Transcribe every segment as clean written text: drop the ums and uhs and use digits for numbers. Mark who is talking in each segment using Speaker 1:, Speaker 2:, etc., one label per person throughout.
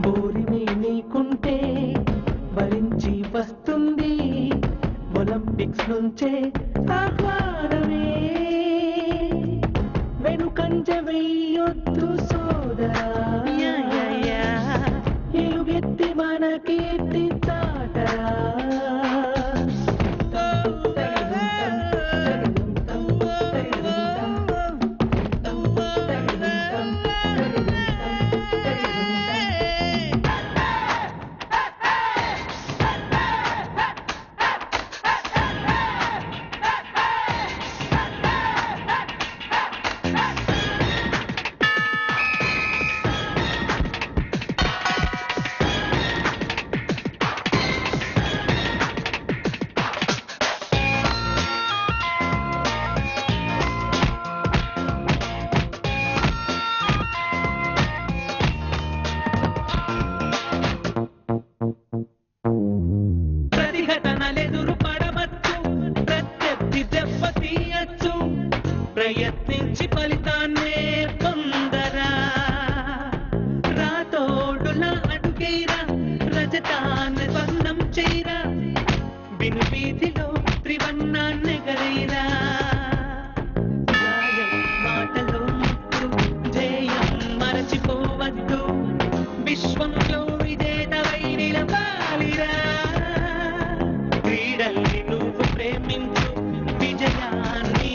Speaker 1: బోరిమి నీకుంటే భరించి వస్తుంది ఒలింపిక్స్ నుంచే ఆహ్వానమే వెనుకంజ వెయ్యొద్దు సోదరా ఎలుగెత్తి మన కీర్తి చాటరా ప్రయత్నించి ఫలితాన్నే పొందరా రాతోడులా అడుగేరా రజతాన్ని స్వర్ణం చేరా విను వీధిలో త్రివర్ణాన్నెగరేరా న్యాయం మాటలో ముట్టు జయం మరచిపోవద్దు విశ్వంలో విజేతవై నిలవాలిరా క్రీడల్ని నువ్వు ప్రేమించు విజయాన్ని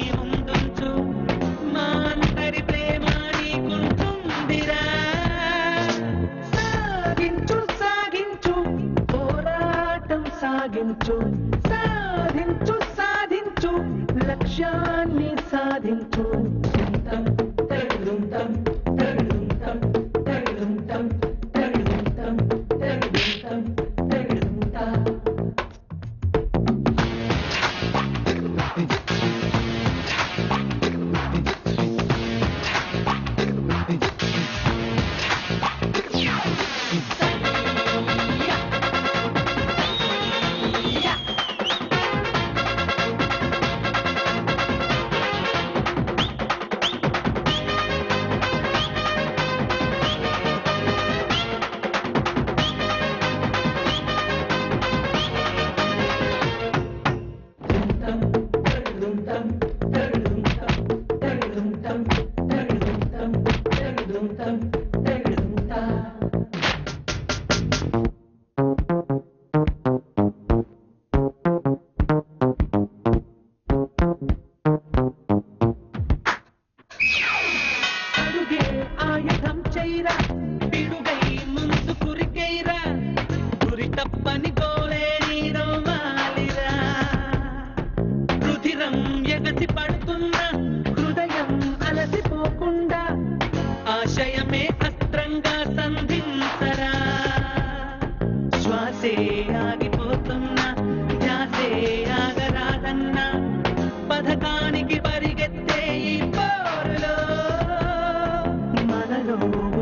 Speaker 1: సాగించు సాధించు సాధించు లక్ష్యాన్ని సాధించు ఆయుధం చైరా పిడుగై ముందు కురికైరా గురి తప్పని గోలే నీరవాలిరా రుధిరం ఎగసి పడుతున్న హృదయం అలసిపోకుండా ఆశయమే అస్త్రంగా సంధించరా శ్వాసే ఆగిపోతున్న ధ్యాసే ఆగరాదన్న పథకానికి పరిగెత్తే ఈ పోరులో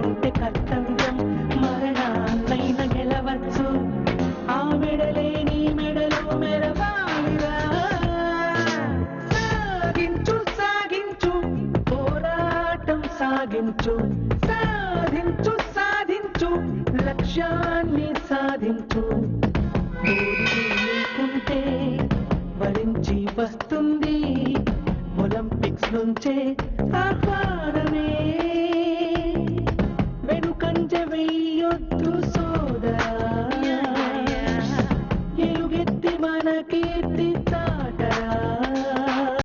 Speaker 1: ఉంటే కర్తవ్యం మరణాన్నైన గెలవచ్చు ఆ మెడలే నీ మెడలో మెరవాలిరా సాగించు సాగించు పోరాటం సాగించు సాధించు సాధించు లక్ష్యాన్ని సాధించు